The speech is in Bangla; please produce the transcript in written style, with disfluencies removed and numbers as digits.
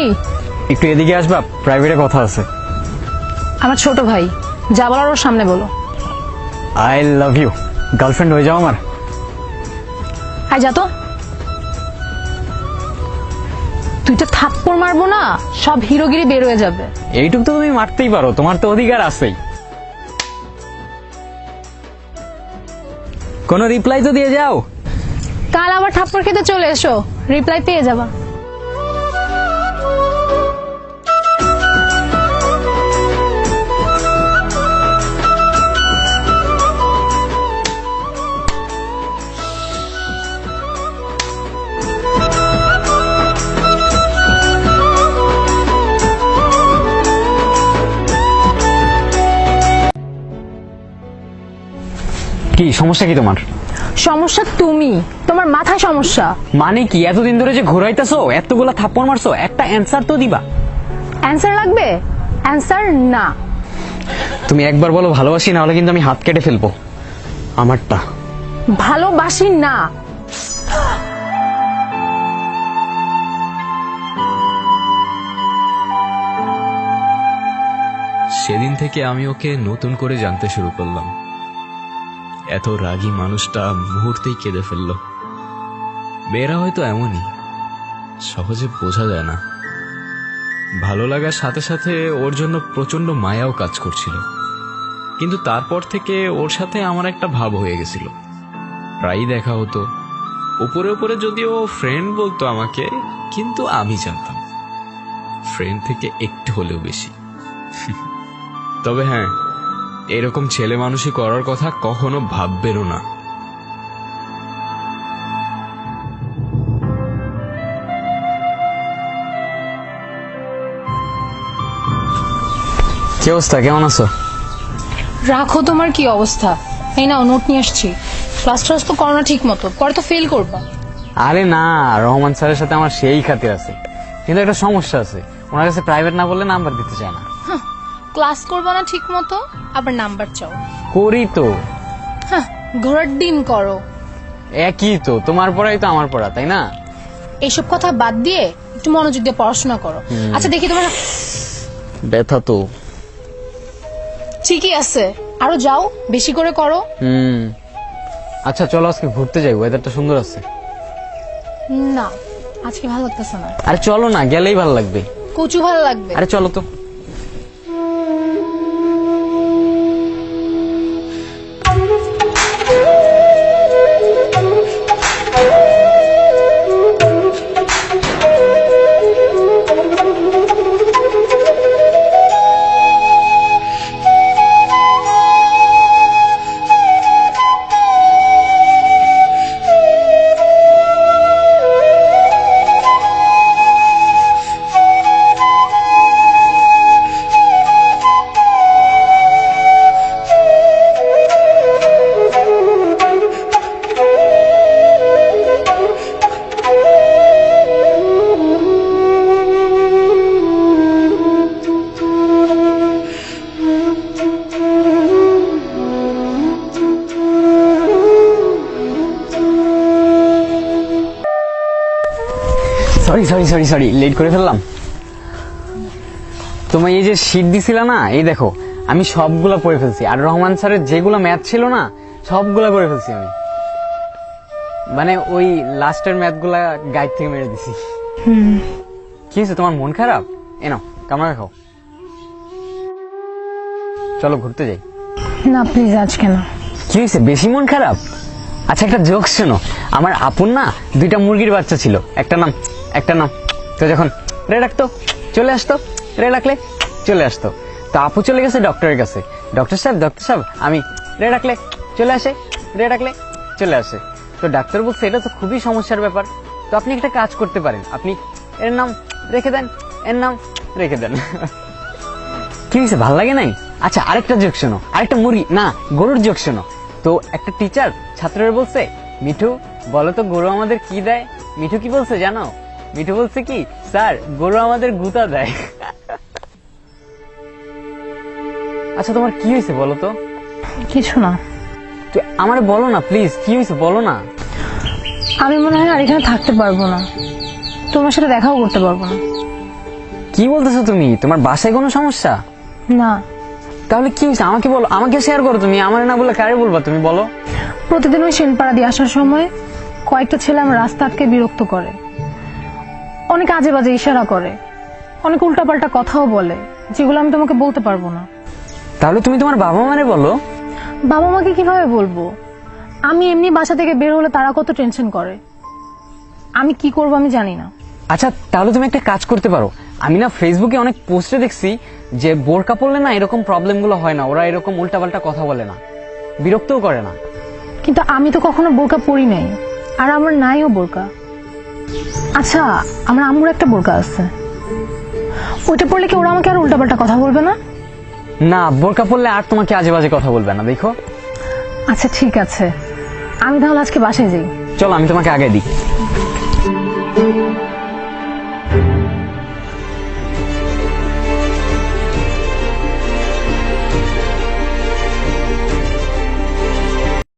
কি? একটু এদিকে আসবা, প্রাইভেটে কথা আছে। আমার ছোট ভাই, যা বলার ওর সামনে বলো। I love you. গার্লফ্রেন্ড হয়ে যাও আমার। আয় যা তো। তুই তো থাপ্পড় মারবো না, সব হিরোগিরি বের হয়ে যাবে। এইটুক তো তুমি মারতেই পারো, তোমার তো অধিকার আছেই। কোনো রিপ্লাই তো দিয়ে যাও। কাল আবার থাপ্পড় খেতে চলে এসো, রিপ্লাই পেয়ে যাবা। কি সমস্যা কি তোমার? সমস্যা তুমি, তোমার মাথায় সমস্যা। মানে কি, এতদিন ধরে যে ঘুরাইতেছো, এতগুলা থাপ্পড় মারছো, একটা অ্যান্সার তো দিবা। অ্যান্সার লাগবে? অ্যান্সার না। তুমি একবার বলো ভালোবাসি, না হলে কিন্তু আমি হাত কেটে ফেলবো আমারটা। ভালোবাসি না। সেদিন থেকে আমি ওকে নতুন করে জানতে শুরু করলাম। এত রাগী মানুষটা মুহূর্তেই কেঁদে ফেলল। মেয়েরা হয়তো এমনই, সহজে বোঝা যায় না। ভালো লাগার সাথে সাথে ওর জন্য প্রচন্ড মায়াও কাজ করছিল, কিন্তু তারপর থেকে ওর সাথে আমার একটা ভাব হয়ে গেছিল। প্রায়ই দেখা হতো, উপরে উপরে যদিও ফ্রেন্ড বলতো আমাকে, কিন্তু আমি জানতাম ফ্রেন্ড থেকে একটু হলেও বেশি। তবে হ্যাঁ, এরকম ছেলে মানুষই করার কথা কখনো ভাববেনও না। কি অবস্থা, কেমন আছো? রাখো তোমার কি অবস্থা। এই নাও নোট নিয়ে আসছি। ক্লাস টাস তো করো না ঠিক মতো, পরে তো ফেল করবা। আরে না, রহমান স্যারের সাথে আমার সেই খাতির আছে, কিন্তু একটা সমস্যা আছে, ওনার কাছে প্রাইভেট না বললে নাম্বার দিতে চায় না। ক্লাস করবা না ঠিক মতো, আবার নাম্বার চাও। করি তো। হ্যাঁ, ঘোড়ার ডিম করো। একই তো, তোমার পড়াই তো আমার পড়া, তাই না? এইসব কথা বাদ দিয়ে একটু মনোযোগ দিয়ে পড়াশোনা করো। আচ্ছা দেখি তোমার। ব্যথা তো। ঠিকই আছে, আরো যাও, বেশি করে করো। আচ্ছা চলো আজকে ঘুরতে যাই, ওয়েদারটা সুন্দর আছে। না, আজকে ভালো লাগতেছে না। আরে চলো না, গেলেই ভালো লাগবে। কচু ভালো লাগবে। আরে চলো তো। Sorry sorry sorry sorry, late করে ফেললাম। তোমায় এই যে শীট দিছিলা না, এই দেখো আমি সবগুলা পড়ে ফেলছি, আর রহমান স্যারের যেগুলো ম্যাথ ছিল না সবগুলা করে ফেলছি আমি। মানে ওই লাস্টের ম্যাথ গুলা গাইড থেকে মেরে দিছি। কি হয়েছে, তোমার মন খারাপ? এনো কামড়া খাও। চলো ঘুরতে যাই। না প্লিজ, আজকে না। কি হয়েছে, বেশি মন খারাপ? আচ্ছা একটা জোক শোনো। আমার আপুর না দুইটা মুরগির বাচ্চা ছিল, একটা নাম তো যখন রে ডাকতো চলে আসতো, রে ডাকলে চলে আসতো। তো আপু চলে গেছে ডক্টরের কাছে, ডক্টর সাহেব আমি রে ডাকলে চলে আসে, রে ডাকলে চলে আসে। তো ডাক্তার বলছে এটা তো খুবই সমস্যার ব্যাপার, তো আপনি একটা কাজ করতে পারেন, আপনি এর নাম রেখে দেন, এর নাম রেখে দেন। কি হয়েছে, ভাল লাগে নাই? আচ্ছা আরেকটা জোক শোনো, আরেকটা মুরগি না গরুর জোক শোনো। তো একটা টিচার ছাত্ররা বলছে, মিঠু বলো তো গরু আমাদের কি দেয়? মিঠু কি বলছে জানো? মিঠু বলছে কি, স্যার গরু আমাদের গুতা দেয়। আচ্ছা তোমার কি হয়েছে বলো তো? কিছু না। তুই আমারে বলো না প্লিজ, কি হয়েছে বলো না। আমি মনে হয় আর এখানে থাকতে পারবো না, তোমার সাথে দেখাও করতে পারবো না। কি বলতেছো তুমি? তোমার বাসায় কোনো সমস্যা? না, তাহলে কি হয়েছে আমাকে বলো, আমাকে শেয়ার করো তুমি, আমার না বলে কারে বলবা তুমি বলো? প্রতিদিন ওই সেনপাড়া দিয়ে আসার সময় কয়েকটা ছেলে আমার রাস্তা আটকে বিরক্ত করে, অনেক আজে বাজে ইশারা করে, অনেক উল্টাপাল্টা কথাও বলে, যেগুলো আমি তোমাকে বলতে পারবো না। তাহলে তুমি তোমার বাবা মারে বলো। বাবা মাকে কিভাবে বলবো? আমি এমনি বাসা থেকে বের হলে তারা কত টেনশন করে, আমি কি করবো আমি জানি না। আচ্ছা তাহলে তুমি একটা কাজ করতে পারো, আমি না ফেসবুকে অনেক পোস্টে দেখছি যে বোরকা পরলে না এরকম প্রবলেমগুলো হয় না, ওরা এরকম উল্টাপাল্টা কথা বলে না, বিরক্তও করে না। কিন্তু আমি তো কখনো বোরকা পরি নাই, আর আমার নাইও বোরকা। আচ্ছা, আমার আম্মুর একটা বোরকা আছে, ওইটা পরলে কি ওরা আমাকে আর উল্টাপাল্টা কথা বলবে না? না, বোরকা পরলে আর তোমাকে আজে বাজে কথা বলবে না, দেখো। আচ্ছা ঠিক আছে, আমি তাহলে আজকে বাসায় যাই। চলো আমি তোমাকে আগে দিই।